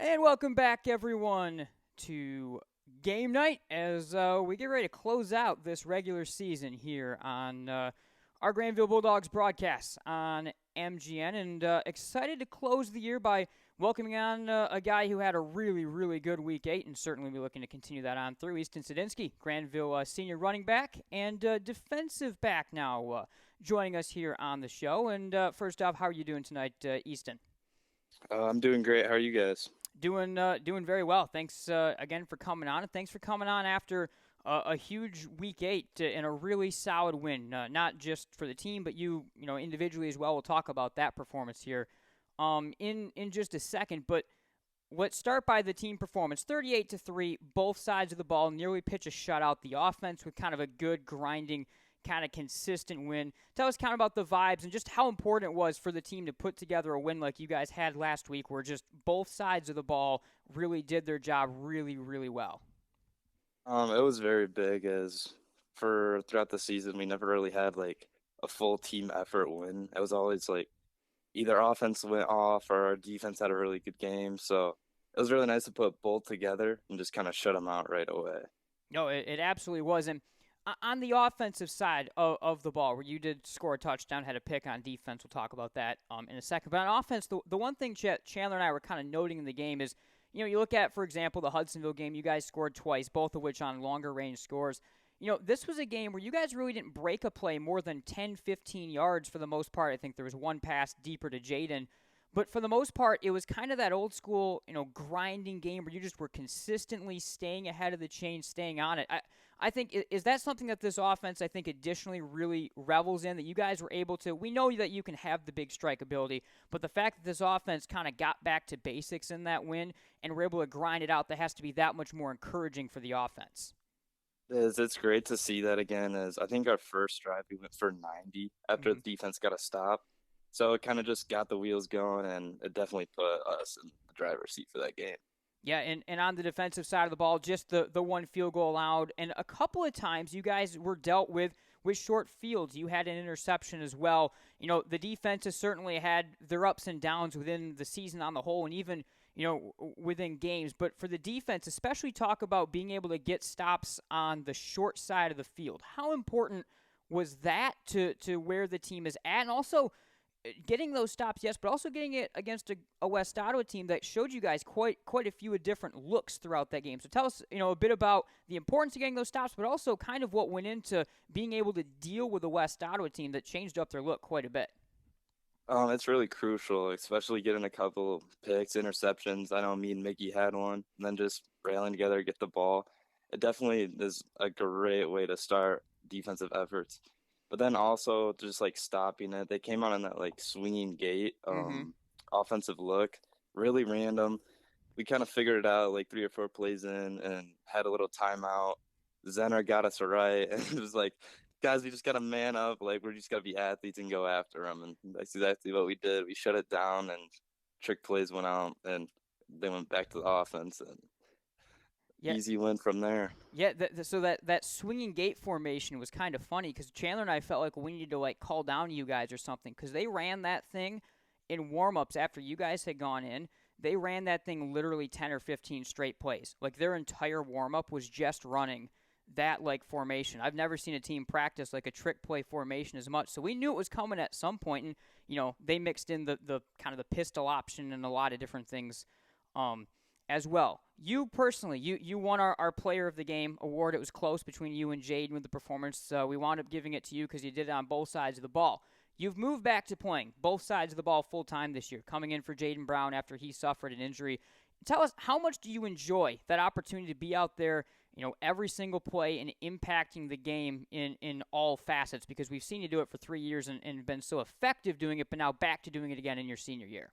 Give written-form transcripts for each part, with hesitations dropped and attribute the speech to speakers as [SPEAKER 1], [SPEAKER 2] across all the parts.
[SPEAKER 1] And welcome back, everyone, to game night as we get ready to close out this regular season here on our Grandville Bulldogs broadcast on MGN. And excited to close the year by welcoming on a guy who had a really, really good week 8 and certainly be looking to continue that on through. Easton Suidinkski, Grandville senior running back and defensive back now joining us here on the show. And first off, how are you doing tonight, Easton?
[SPEAKER 2] I'm doing great. How are you guys?
[SPEAKER 1] Doing very well. Thanks again for coming on, and thanks for coming on after a huge week 8 and a really solid win. Not just for the team, but you know individually as well. We'll talk about that performance here in just a second. But let's start by the team performance. 38-3, both sides of the ball nearly pitch a shutout. The offense with kind of a good grinding, kind of consistent win. Tell us kind of about the vibes and just how important it was for the team to put together a win like you guys had last week, where just both sides of the ball really did their job really, really well.
[SPEAKER 2] It was very big as for throughout the season we never really had like a full team effort win. It was always like either offense went off or our defense had a really good game. So it was really nice to put both together and just kind of shut them out right away.
[SPEAKER 1] No, it absolutely was. And on the offensive side of the ball, where you did score a touchdown, had a pick on defense, we'll talk about that in a second. But on offense, the one thing Chandler and I were kind of noting in the game is, you look at, for example, the Hudsonville game, you guys scored twice, both of which on longer range scores. This was a game where you guys really didn't break a play more than 10, 15 yards for the most part. I think there was one pass deeper to Jaden. But for the most part, it was kind of that old school, grinding game where you just were consistently staying ahead of the chain, staying on it. I think, is that something that this offense, I think, additionally really revels in, that you guys were able to, we know that you can have the big strike ability, but the fact that this offense kind of got back to basics in that win and were able to grind it out, that has to be that much more encouraging for the offense.
[SPEAKER 2] It's great to see that again as I think our first drive we went for 90 after
[SPEAKER 1] Mm-hmm.
[SPEAKER 2] the defense got a stop. So it kind of just got the wheels going and it definitely put us in the driver's seat for that game.
[SPEAKER 1] Yeah, and on the defensive side of the ball, just the one field goal allowed. And a couple of times you guys were dealt with short fields. You had an interception as well. The defense has certainly had their ups and downs within the season on the whole and even, within games. But for the defense, especially talk about being able to get stops on the short side of the field. How important was that to where the team is at? And also getting those stops, yes, but also getting it against a West Ottawa team that showed you guys quite a few different looks throughout that game. So tell us, a bit about the importance of getting those stops, but also kind of what went into being able to deal with the West Ottawa team that changed up their look quite a bit.
[SPEAKER 2] It's really crucial, especially getting a couple picks, interceptions. I know me and Mickey had one, and then just railing together, get the ball. It definitely is a great way to start defensive efforts. But then also just like stopping it. They came out in that like swinging gate,
[SPEAKER 1] Mm-hmm.
[SPEAKER 2] offensive look, really random. We kind of figured it out like 3 or 4 plays in and had a little timeout. Zenner got us right, and it was like, guys, we just got to man up. Like we're just got to be athletes and go after them, and that's exactly what we did. We shut it down, and trick plays went out, and they went back to the offense, and
[SPEAKER 1] Yeah,
[SPEAKER 2] easy win from there.
[SPEAKER 1] yeah. So that swinging gate formation was kind of funny because Chandler and I felt like we needed to like call down to you guys or something because they ran that thing in warm-ups after you guys had gone in. They ran that thing literally 10 or 15 straight plays. Like their entire warm-up was just running that like formation. I've never seen a team practice like a trick play formation as much. So we knew it was coming at some point, and they mixed in the kind of the pistol option and a lot of different things um, as well. You personally, you won our Player of the Game award. It was close between you and Jaden with the performance. We wound up giving it to you because you did it on both sides of the ball. You've moved back to playing both sides of the ball full time this year, coming in for Jaden Brown after he suffered an injury. Tell us, how much do you enjoy that opportunity to be out there, every single play and impacting the game in all facets? Because we've seen you do it for 3 years and been so effective doing it, but now back to doing it again in your senior year.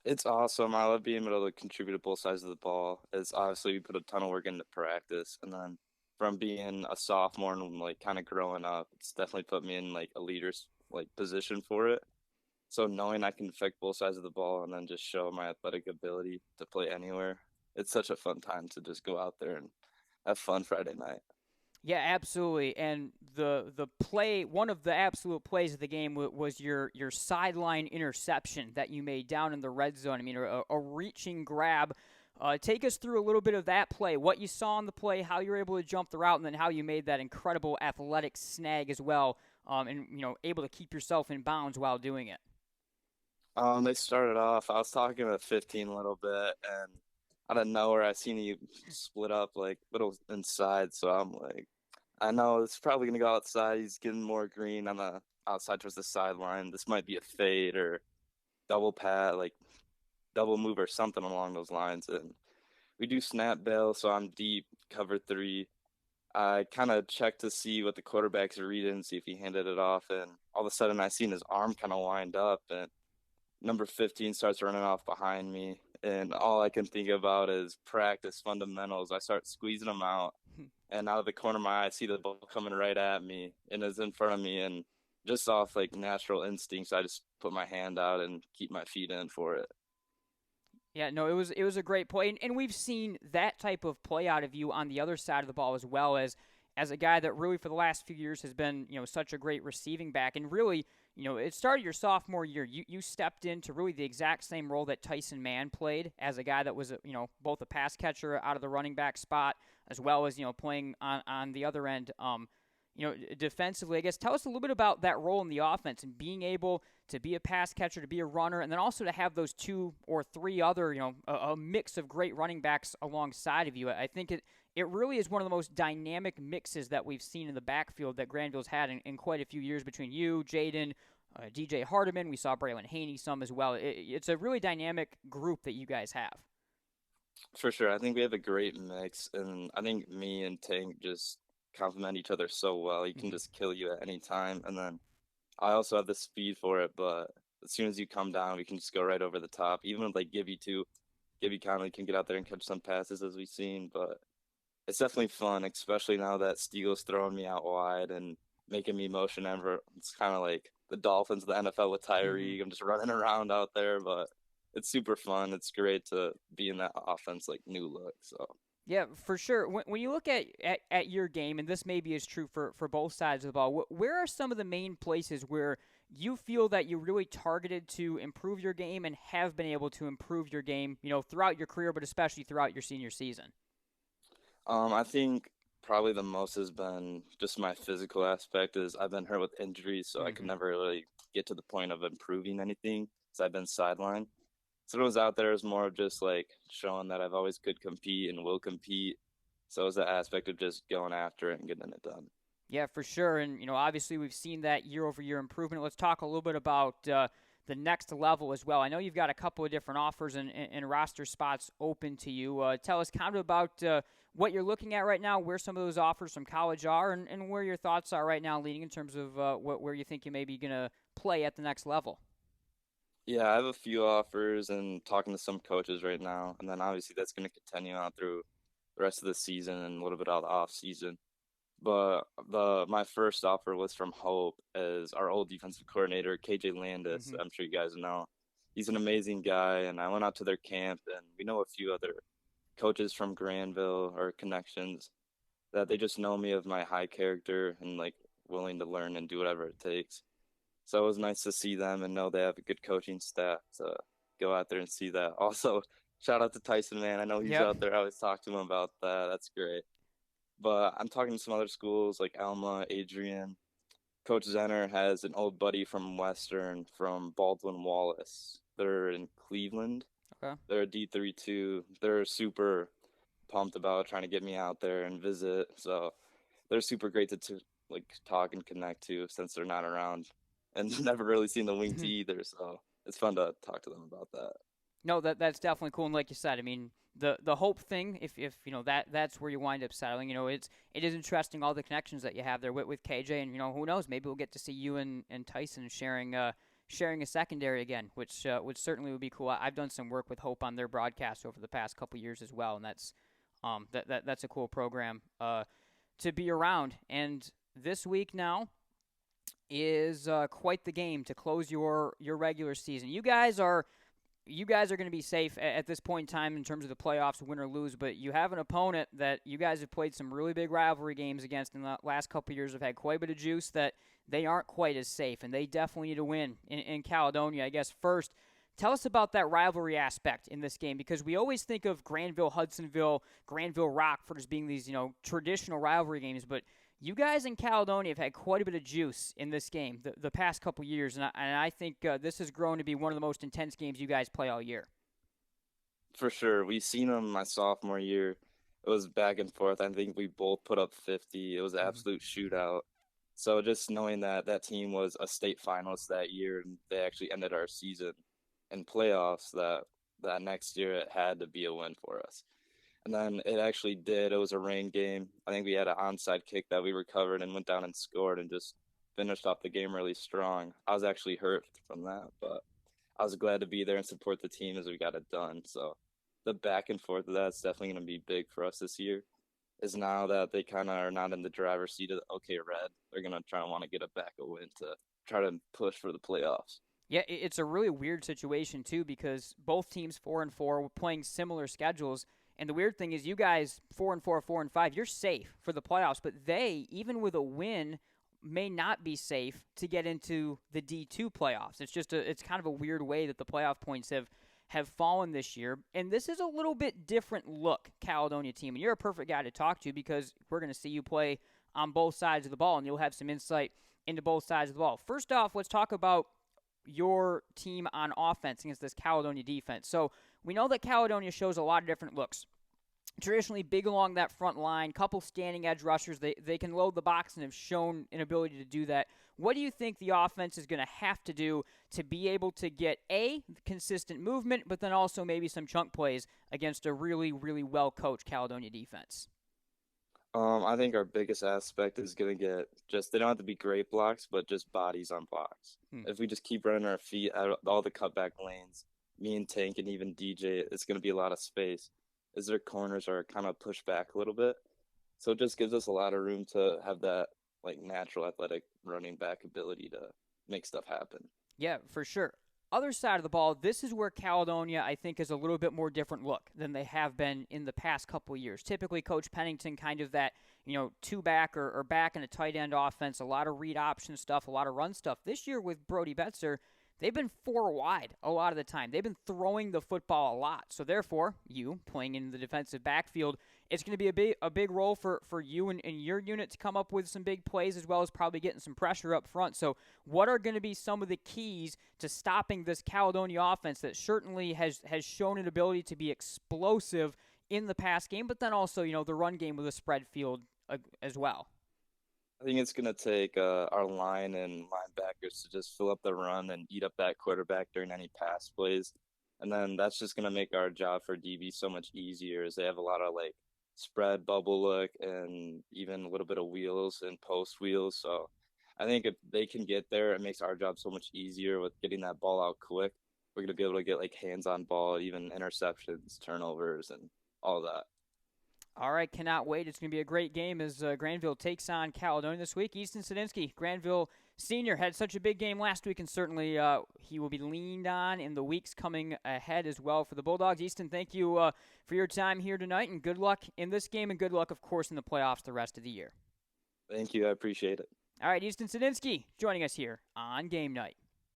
[SPEAKER 2] It's awesome. I love being able to contribute to both sides of the ball. It's obviously we put a ton of work into practice, and then from being a sophomore and like kind of growing up, it's definitely put me in like a leader's like position for it. So knowing I can affect both sides of the ball and then just show my athletic ability to play anywhere, it's such a fun time to just go out there and have fun Friday night.
[SPEAKER 1] Yeah, absolutely. And the play, one of the absolute plays of the game was your sideline interception that you made down in the red zone. I mean, a reaching grab. Take us through a little bit of that play, what you saw on the play, how you were able to jump the route, and then how you made that incredible athletic snag as well, and able to keep yourself in bounds while doing it.
[SPEAKER 2] They started off, I was talking to 15 a little bit, and out of nowhere, I seen you split up like little inside. So I'm like, I know it's probably gonna go outside. He's getting more green on the outside towards the sideline. This might be a fade or double pat, like double move or something along those lines. And we do snap bail, so I'm deep, cover three. I kind of checked to see what the quarterback's reading, see if he handed it off, and all of a sudden I seen his arm kind of wind up, and number 15 starts running off behind me, and all I can think about is practice fundamentals. I start squeezing them out, and out of the corner of my eye, I see the ball coming right at me, and it's in front of me, and just off like natural instincts, I just put my hand out and keep my feet in for it.
[SPEAKER 1] Yeah, no, it was a great play, and we've seen that type of play out of you on the other side of the ball as well as a guy that really for the last few years has been such a great receiving back, and really it started your sophomore year. You stepped into really the exact same role that Tyson Mann played as a guy that was both a pass catcher out of the running back spot as well as playing on the other end. Defensively, I guess, tell us a little bit about that role in the offense and being able to be a pass catcher, to be a runner, and then also to have those two or three other, a mix of great running backs alongside of you. I think it really is one of the most dynamic mixes that we've seen in the backfield that Grandville's had in quite a few years between you, Jaden, DJ Hardiman. We saw Braylon Haney some as well. It's a really dynamic group that you guys have.
[SPEAKER 2] For sure, I think we have a great mix, and I think me and Tank just complement each other so well. He can just kill you at any time, and then I also have the speed for it. But as soon as you come down, we can just go right over the top. Even with like Gibby Conley can get out there and catch some passes as we've seen. But it's definitely fun, especially now that Steele's throwing me out wide and making me motion ever. It's kind of like the Dolphins of the NFL with Tyreek. I'm just running around out there, but it's super fun. It's great to be in that offense, like new look. So.
[SPEAKER 1] Yeah, for sure. When you look at your game, and this maybe is true for both sides of the ball, where are some of the main places where you feel that you really targeted to improve your game and have been able to improve your game, throughout your career, but especially throughout your senior season?
[SPEAKER 2] I think probably the most has been just my physical aspect. Is I've been hurt with injuries, so I could never really get to the point of improving anything because I've been sidelined. So when I was out there, it was more of just like showing that I've always could compete and will compete. So it was the aspect of just going after it and getting it done.
[SPEAKER 1] Yeah, for sure. And, obviously we've seen that year-over-year improvement. Let's talk a little bit about the next level as well. I know you've got a couple of different offers and roster spots open to you. Tell us kind of about what you're looking at right now, where some of those offers from college are, and where your thoughts are right now leading in terms of where you think you may be going to play at the next level.
[SPEAKER 2] Yeah, I have a few offers and talking to some coaches right now. And then obviously that's going to continue on through the rest of the season and a little bit of the off season. But my first offer was from Hope as our old defensive coordinator, KJ Landis. I'm sure you guys know. He's an amazing guy, and I went out to their camp, and we know a few other coaches from Grandville or connections that they just know me of my high character and like willing to learn and do whatever it takes. So it was nice to see them and know they have a good coaching staff to go out there and see that. Also, shout out to Tyson, man. I know he's out there. I always talk to him about that. That's great. But I'm talking to some other schools like Alma, Adrian. Coach Zenner has an old buddy from Western, from Baldwin Wallace. They're in Cleveland.
[SPEAKER 1] Okay.
[SPEAKER 2] They're a D3 too. They're super pumped about trying to get me out there and visit. So they're super great to like talk and connect to since they're not around and never really seen the wing tee either. So it's fun to talk to them about that.
[SPEAKER 1] No, that's definitely cool. And like you said, I mean, the Hope thing, if that's where you wind up settling, it is interesting all the connections that you have there with KJ, and who knows, maybe we'll get to see you and Tyson sharing a secondary again, which certainly would be cool. I've done some work with Hope on their broadcast over the past couple years as well, and that's a cool program to be around. And this week now is quite the game to close your regular season. You guys are you guys are going to be safe at this point in time in terms of the playoffs, win or lose, but you have an opponent that you guys have played some really big rivalry games against in the last couple of years, have had quite a bit of juice, that they aren't quite as safe, and they definitely need to win in Caledonia. I guess first, tell us about that rivalry aspect in this game, because we always think of Grandville, Hudsonville, Grandville, Rockford as being these, traditional rivalry games, but you guys in Caledonia have had quite a bit of juice in this game the past couple years, and I think this has grown to be one of the most intense games you guys play all year.
[SPEAKER 2] For sure. We've seen them my sophomore year. It was back and forth. I think we both put up 50. It was an absolute shootout. So just knowing that that team was a state finalist that year, and they actually ended our season in playoffs, that next year it had to be a win for us. And then it actually did. It was a rain game. I think we had an onside kick that we recovered and went down and scored and just finished off the game really strong. I was actually hurt from that, but I was glad to be there and support the team as we got it done. So the back and forth of that's definitely going to be big for us this year. Is now that they kind of are not in the driver's seat of OK Red, they're going to try and want to get a win to try to push for the playoffs.
[SPEAKER 1] Yeah, it's a really weird situation too, because both teams 4-4 were playing similar schedules. And the weird thing is, you guys 4-4, 4-5, you're safe for the playoffs, but they, even with a win, may not be safe to get into the D2 playoffs. It's kind of a weird way that the playoff points have fallen this year. And this is a little bit different look, Caledonia team. And you're a perfect guy to talk to, because we're going to see you play on both sides of the ball, and you'll have some insight into both sides of the ball. First off, let's talk about your team on offense against this Caledonia defense. So we know that Caledonia shows a lot of different looks. Traditionally big along that front line, couple standing edge rushers. They can load the box and have shown an ability to do that. What do you think the offense is going to have to do to be able to get, consistent movement, but then also maybe some chunk plays against a really, really well-coached Caledonia defense?
[SPEAKER 2] I think our biggest aspect is going to get they don't have to be great blocks, but just bodies on blocks. If we just keep running our feet out of all the cutback lanes, me and Tank and even DJ, it's going to be a lot of space as their corners are kind of pushed back a little bit. So it just gives us a lot of room to have that natural athletic running back ability to make stuff happen.
[SPEAKER 1] Yeah, for sure. Other side of the ball, this is where Caledonia, I think, is a little bit more different look than they have been in the past couple of years. Typically, Coach Pennington kind of that, two-back or back and a tight end offense, a lot of read option stuff, a lot of run stuff. This year with Brody Betzer, they've been 4 wide a lot of the time. They've been throwing the football a lot. So therefore, you playing in the defensive backfield, it's going to be a big role for you and your unit to come up with some big plays, as well as probably getting some pressure up front. So what are going to be some of the keys to stopping this Caledonia offense that certainly has shown an ability to be explosive in the pass game, but then also, the run game with a spread field as well?
[SPEAKER 2] I think it's going to take our line and linebackers to just fill up the run and eat up that quarterback during any pass plays. And then that's just going to make our job for DB so much easier, as they have a lot of spread, bubble look, and even a little bit of wheels and post wheels. So I think if they can get there, it makes our job so much easier with getting that ball out quick. We're going to be able to get hands on ball, even interceptions, turnovers, and all that.
[SPEAKER 1] All right, cannot wait. It's going to be a great game as Grandville takes on Caledonia this week. Easton Suidinkski, Grandville Senior, had such a big game last week, and certainly he will be leaned on in the weeks coming ahead as well for the Bulldogs. Easton, thank you for your time here tonight, and good luck in this game, and good luck, of course, in the playoffs the rest of the year.
[SPEAKER 2] Thank you. I appreciate it.
[SPEAKER 1] All right, Easton Suidinkski joining us here on Game Night.